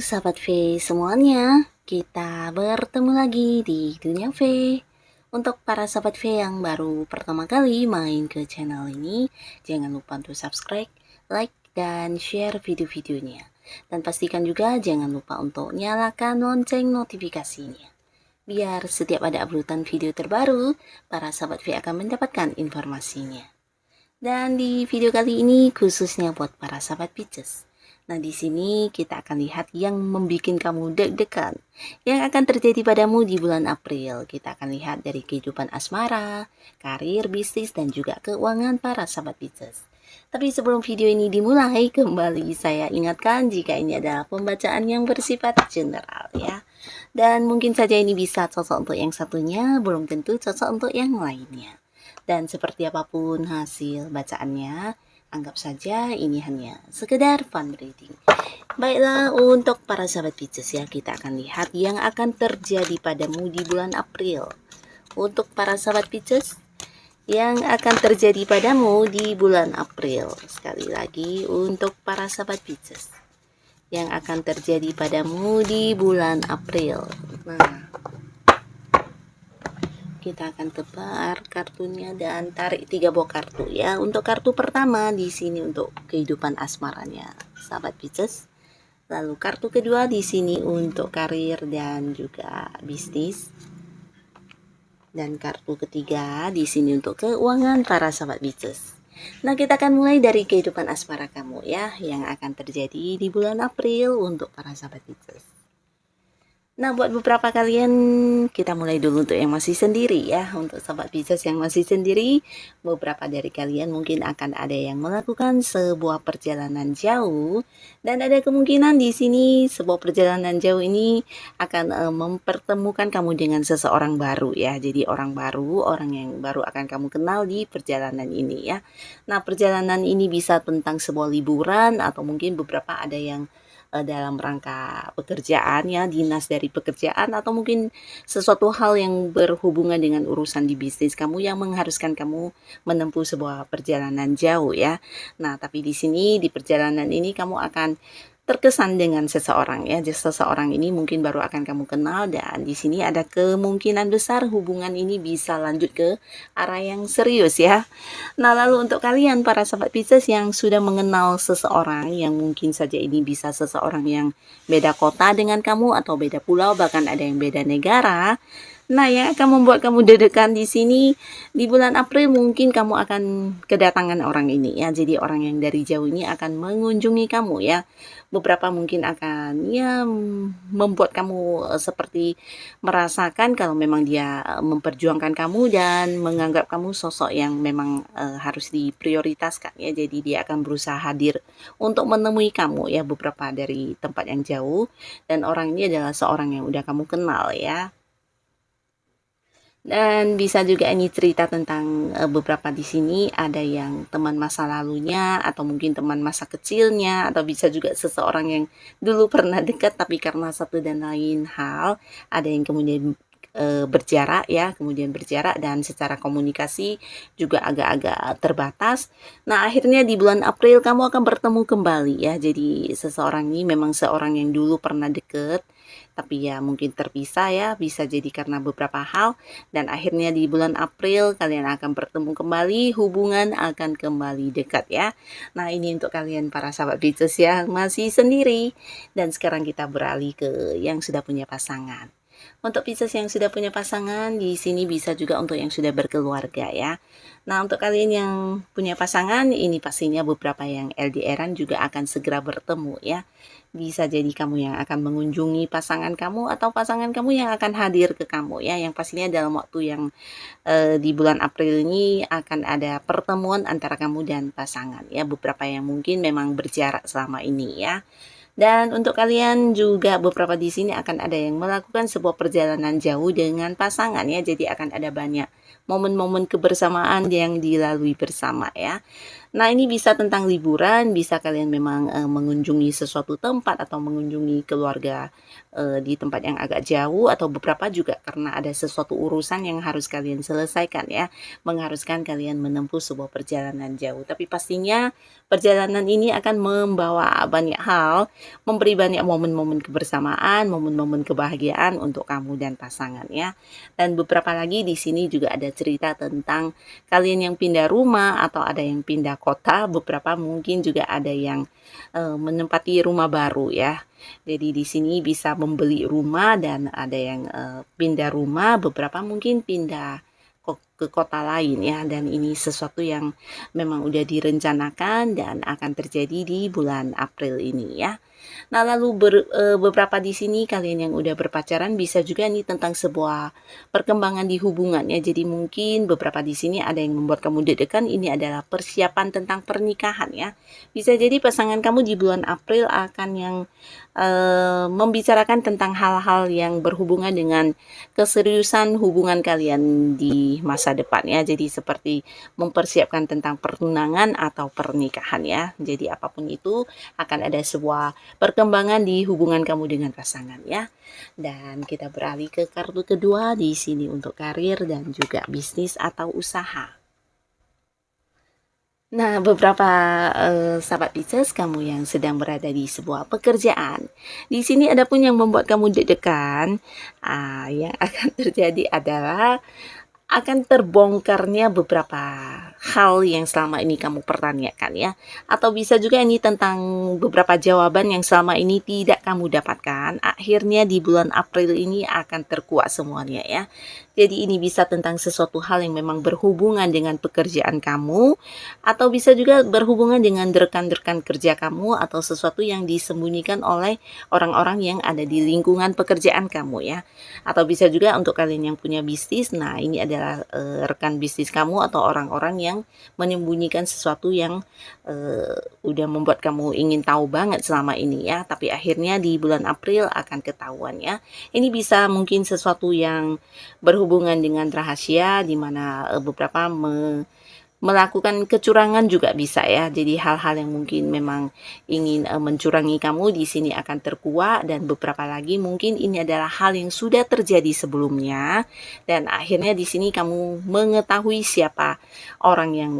sahabat V semuanya, kita bertemu lagi di Dunia V. Untuk para sahabat V yang baru pertama kali main ke channel ini, jangan lupa untuk subscribe, like, dan share video-videonya. Dan pastikan juga jangan lupa untuk nyalakan lonceng notifikasinya. Biar setiap ada uploadan video terbaru, para sahabat V akan mendapatkan informasinya. Dan di video kali ini khususnya buat para sahabat Pisces. Nah, di sini kita akan lihat yang membuat kamu deg-degan yang akan terjadi padamu di bulan April. Kita akan lihat dari kehidupan asmara, karir, bisnis, dan juga keuangan para sahabat Pisces. Tapi sebelum video ini dimulai, kembali saya ingatkan jika ini adalah pembacaan yang bersifat general ya. Dan mungkin saja ini bisa cocok untuk yang satunya, belum tentu cocok untuk yang lainnya. Dan seperti apapun hasil bacaannya, anggap saja ini hanya sekedar fun reading. Baiklah, untuk para sahabat Pisces ya, kita akan lihat yang akan terjadi padamu di bulan April. Untuk para sahabat Pisces, yang akan terjadi padamu di bulan April. Sekali lagi, untuk para sahabat Pisces, yang akan terjadi padamu di bulan April. Nah, kita akan tebar kartunya dan tarik 3 buah kartu ya. Untuk kartu pertama di sini untuk kehidupan asmaranya sahabat Pisces. Lalu kartu kedua di sini untuk karir dan juga bisnis. Dan kartu ketiga di sini untuk keuangan para sahabat Pisces. Nah, kita akan mulai dari kehidupan asmara kamu ya, yang akan terjadi di bulan April untuk para sahabat Pisces. Nah, buat beberapa kalian, kita mulai dulu untuk yang masih sendiri ya. Untuk sahabat Pisces yang masih sendiri, beberapa dari kalian mungkin akan ada yang melakukan sebuah perjalanan jauh. Dan ada kemungkinan di sini sebuah perjalanan jauh ini akan mempertemukan kamu dengan seseorang baru ya. Jadi orang baru, orang yang baru akan kamu kenal di perjalanan ini ya. Nah, perjalanan ini bisa tentang sebuah liburan atau mungkin beberapa ada yang dalam rangka pekerjaan ya, dinas dari pekerjaan, atau mungkin sesuatu hal yang berhubungan dengan urusan di bisnis kamu yang mengharuskan kamu menempuh sebuah perjalanan jauh ya. Nah, tapi di sini di perjalanan ini kamu akan terkesan dengan seseorang ya. Seseorang ini mungkin baru akan kamu kenal, dan di sini ada kemungkinan besar hubungan ini bisa lanjut ke arah yang serius ya. Nah, lalu untuk kalian para sahabat Pisces yang sudah mengenal seseorang, yang mungkin saja ini bisa seseorang yang beda kota dengan kamu atau beda pulau, bahkan ada yang beda negara. Nah, yang akan membuat kamu deg-degan di sini di bulan April, mungkin kamu akan kedatangan orang ini ya. Jadi orang yang dari jauh ini akan mengunjungi kamu ya. Beberapa mungkin akan ya membuat kamu seperti merasakan kalau memang dia memperjuangkan kamu dan menganggap kamu sosok yang memang harus diprioritaskan ya. Jadi dia akan berusaha hadir untuk menemui kamu ya, beberapa dari tempat yang jauh, dan orang ini adalah seorang yang udah kamu kenal ya. Dan bisa juga ini cerita tentang beberapa di sini ada yang teman masa lalunya atau mungkin teman masa kecilnya, atau bisa juga seseorang yang dulu pernah dekat tapi karena satu dan lain hal ada yang kemudian berjarak ya, dan secara komunikasi juga agak-agak terbatas. Nah, akhirnya di bulan April kamu akan bertemu kembali ya. Jadi seseorang ini memang seorang yang dulu pernah deket tapi ya mungkin terpisah ya, bisa jadi karena beberapa hal, dan akhirnya di bulan April kalian akan bertemu kembali, hubungan akan kembali dekat ya. Nah, ini untuk kalian para sahabat Pisces yang masih sendiri. Dan sekarang kita beralih ke yang sudah punya pasangan. Untuk Pisces yang sudah punya pasangan, di sini bisa juga untuk yang sudah berkeluarga ya. Nah, untuk kalian yang punya pasangan, ini pastinya beberapa yang LDRan juga akan segera bertemu ya. Bisa jadi kamu yang akan mengunjungi pasangan kamu atau pasangan kamu yang akan hadir ke kamu ya. Yang pastinya dalam waktu yang di bulan April ini akan ada pertemuan antara kamu dan pasangan ya. Beberapa yang mungkin memang berjarak selama ini ya. Dan untuk kalian juga beberapa di sini akan ada yang melakukan sebuah perjalanan jauh dengan pasangan ya. Jadi akan ada banyak momen-momen kebersamaan yang dilalui bersama ya. Nah, ini bisa tentang liburan, bisa kalian memang, mengunjungi sesuatu tempat atau mengunjungi keluarga, di tempat yang agak jauh, atau beberapa juga karena ada sesuatu urusan yang harus kalian selesaikan ya, mengharuskan kalian menempuh sebuah perjalanan jauh. Tapi pastinya perjalanan ini akan membawa banyak hal, memberi banyak momen-momen kebersamaan, momen-momen kebahagiaan untuk kamu dan pasangan ya. Dan beberapa lagi di sini juga ada cerita tentang kalian yang pindah rumah atau ada yang pindah kota, beberapa mungkin juga ada yang menempati rumah baru ya. Jadi di sini bisa membeli rumah dan ada yang pindah rumah, beberapa mungkin pindah ke kota lain ya, dan ini sesuatu yang memang udah direncanakan dan akan terjadi di bulan April ini ya. Nah, lalu beberapa di sini kalian yang udah berpacaran bisa juga nih tentang sebuah perkembangan di hubungan ya. Jadi mungkin beberapa di sini ada yang membuat kamu deg-degan, ini adalah persiapan tentang pernikahan ya. Bisa jadi pasangan kamu di bulan April akan yang membicarakan tentang hal-hal yang berhubungan dengan keseriusan hubungan kalian di masa depan ya. Jadi seperti mempersiapkan tentang pertunangan atau pernikahan ya. Jadi apapun itu akan ada sebuah perkembangan di hubungan kamu dengan pasangan ya. Dan kita beralih ke kartu kedua di sini untuk karir dan juga bisnis atau usaha. Nah, beberapa sahabat Pisces, kamu yang sedang berada di sebuah pekerjaan, di sini ada pun yang membuat kamu deg-degan. Yang akan terjadi adalah akan terbongkarnya beberapa hal yang selama ini kamu pertanyakan ya, atau bisa juga ini tentang beberapa jawaban yang selama ini tidak kamu dapatkan, akhirnya di bulan April ini akan terkuak semuanya ya. Jadi ini bisa tentang sesuatu hal yang memang berhubungan dengan pekerjaan kamu, atau bisa juga berhubungan dengan rekan-rekan kerja kamu, atau sesuatu yang disembunyikan oleh orang-orang yang ada di lingkungan pekerjaan kamu ya. Atau bisa juga untuk kalian yang punya bisnis, nah ini adalah rekan bisnis kamu atau orang-orang yang menyembunyikan sesuatu yang udah membuat kamu ingin tahu banget selama ini ya, tapi akhirnya di bulan April akan ketahuan ya. Ini bisa mungkin sesuatu yang berhubungan dengan rahasia, di mana beberapa melakukan kecurangan juga bisa ya. Jadi hal-hal yang mungkin memang ingin mencurangi kamu di sini akan terkuak, dan beberapa lagi mungkin ini adalah hal yang sudah terjadi sebelumnya dan akhirnya di sini kamu mengetahui siapa orang yang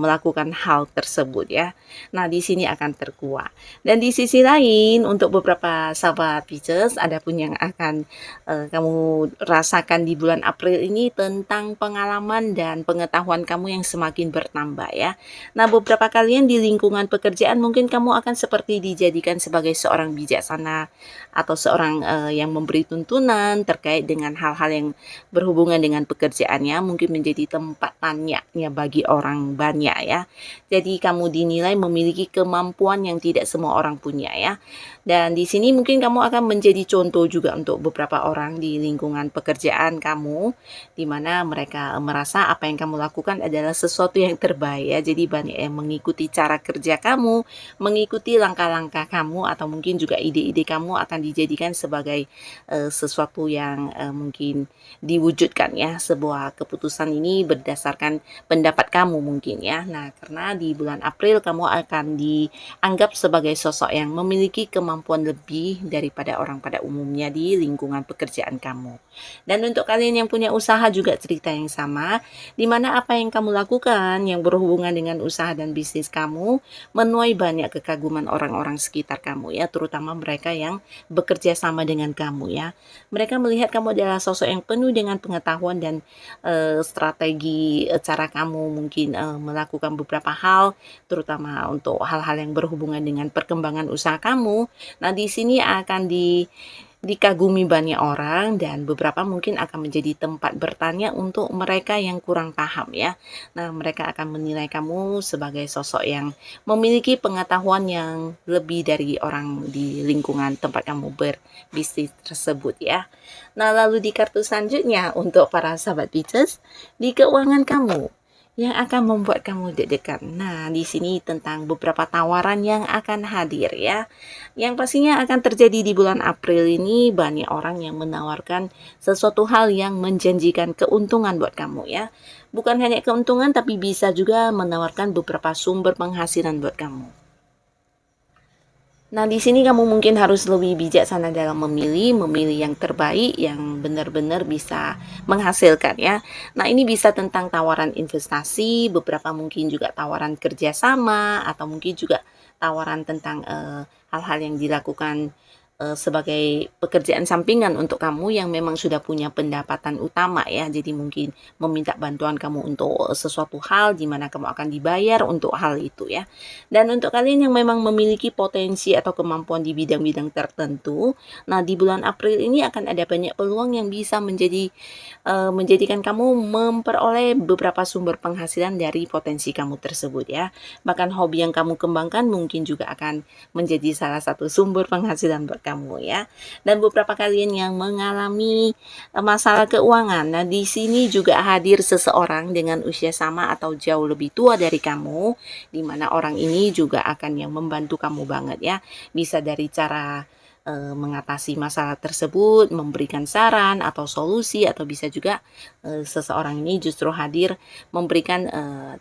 melakukan hal tersebut ya. Nah, di sini akan terkuak. Dan di sisi lain untuk beberapa sahabat Pisces, ada pun yang akan kamu rasakan di bulan April ini tentang pengalaman dan pengetahuan kamu yang semakin bertambah ya. Nah, beberapa kalian di lingkungan pekerjaan mungkin kamu akan seperti dijadikan sebagai seorang bijaksana atau seorang yang memberi tuntunan terkait dengan hal-hal yang berhubungan dengan pekerjaannya, mungkin menjadi tempat tanyanya bagi orang banyak ya. Jadi kamu dinilai memiliki kemampuan yang tidak semua orang punya ya. Dan di sini mungkin kamu akan menjadi contoh juga untuk beberapa orang di lingkungan pekerjaan kamu, di mana mereka merasa apa yang kamu lakukan adalah sesuatu yang terbaik ya. Jadi banyak yang mengikuti cara kerja kamu, mengikuti langkah-langkah kamu, atau mungkin juga ide-ide kamu akan dijadikan sebagai sesuatu yang mungkin diwujudkan ya. Sebuah keputusan ini berdasarkan pendapat kamu mungkin ya. Nah, karena di bulan April kamu akan dianggap sebagai sosok yang memiliki kemampuan lebih daripada orang pada umumnya di lingkungan pekerjaan kamu. Dan untuk kalian yang punya usaha juga cerita yang sama, di mana apa yang kamu lakukan yang berhubungan dengan usaha dan bisnis kamu menuai banyak kekaguman orang-orang sekitar kamu ya, terutama mereka yang bekerja sama dengan kamu ya. Mereka melihat kamu adalah sosok yang penuh dengan pengetahuan dan strategi cara kamu mungkin melakukan beberapa hal, terutama untuk hal-hal yang berhubungan dengan perkembangan usaha kamu. Nah, di sini akan dikagumi banyak orang, dan beberapa mungkin akan menjadi tempat bertanya untuk mereka yang kurang paham ya. Nah, mereka akan menilai kamu sebagai sosok yang memiliki pengetahuan yang lebih dari orang di lingkungan tempat kamu berbisnis tersebut ya. Nah, lalu di kartu selanjutnya untuk para sahabat Pisces, di keuangan kamu. yang akan membuat kamu deg-degan. Nah, di sini tentang beberapa tawaran yang akan hadir ya. Yang pastinya akan terjadi di bulan April ini, banyak orang yang menawarkan sesuatu hal yang menjanjikan keuntungan buat kamu ya. Bukan hanya keuntungan, tapi bisa juga menawarkan beberapa sumber penghasilan buat kamu. Nah, di sini kamu mungkin harus lebih bijaksana dalam memilih yang terbaik, yang benar-benar bisa menghasilkan ya. Nah, ini bisa tentang tawaran investasi, beberapa mungkin juga tawaran kerjasama, atau mungkin juga tawaran tentang hal-hal yang dilakukan sebagai pekerjaan sampingan untuk kamu yang memang sudah punya pendapatan utama ya. Jadi mungkin meminta bantuan kamu untuk sesuatu hal di mana kamu akan dibayar untuk hal itu ya. Dan untuk kalian yang memang memiliki potensi atau kemampuan di bidang-bidang tertentu, nah di bulan April ini akan ada banyak peluang yang bisa menjadikan kamu memperoleh beberapa sumber penghasilan dari potensi kamu tersebut ya. Bahkan hobi yang kamu kembangkan mungkin juga akan menjadi salah satu sumber penghasilan buat kamu ya. Dan beberapa kalian yang mengalami masalah keuangan. Nah, di sini juga hadir seseorang dengan usia sama atau jauh lebih tua dari kamu, di mana orang ini juga akan yang membantu kamu banget ya. Bisa dari cara mengatasi masalah tersebut, memberikan saran atau solusi, atau bisa juga seseorang ini justru hadir memberikan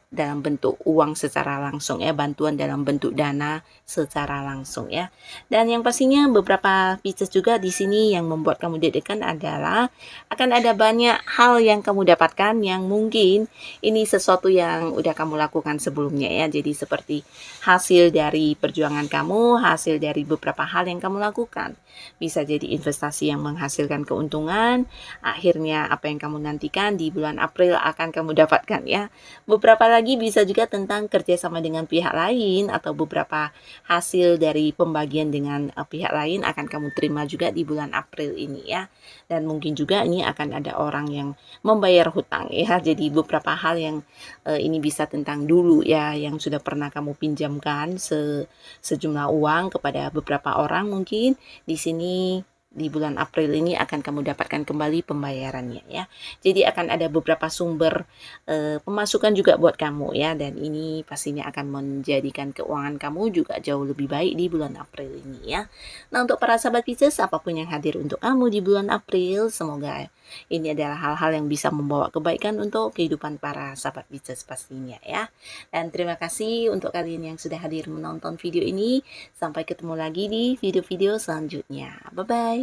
dalam bentuk uang secara langsung ya, bantuan dalam bentuk dana secara langsung ya. Dan yang pastinya beberapa Pisces juga di sini yang membuat kamu deg-degan adalah akan ada banyak hal yang kamu dapatkan yang mungkin ini sesuatu yang udah kamu lakukan sebelumnya ya. Jadi seperti hasil dari perjuangan kamu, hasil dari beberapa hal yang kamu lakukan. Bisa jadi investasi yang menghasilkan keuntungan, akhirnya apa yang kamu nantikan di bulan April akan kamu dapatkan ya. Beberapa lagi bisa juga tentang kerjasama dengan pihak lain, atau beberapa hasil dari pembagian dengan pihak lain akan kamu terima juga di bulan April ini ya. Dan mungkin juga ini akan ada orang yang membayar hutang ya. Jadi beberapa hal yang ini bisa tentang dulu ya, yang sudah pernah kamu pinjamkan sejumlah uang kepada beberapa orang mungkin. Di sini di bulan April ini akan kamu dapatkan kembali pembayarannya ya. Jadi akan ada beberapa sumber pemasukan juga buat kamu ya, dan ini pastinya akan menjadikan keuangan kamu juga jauh lebih baik di bulan April ini ya. Nah, untuk para sahabat Pisces, apapun yang hadir untuk kamu di bulan April, semoga ini adalah hal-hal yang bisa membawa kebaikan untuk kehidupan para sahabat Pisces pastinya ya. Dan terima kasih untuk kalian yang sudah hadir menonton video ini. Sampai ketemu lagi di video-video selanjutnya. Bye-bye.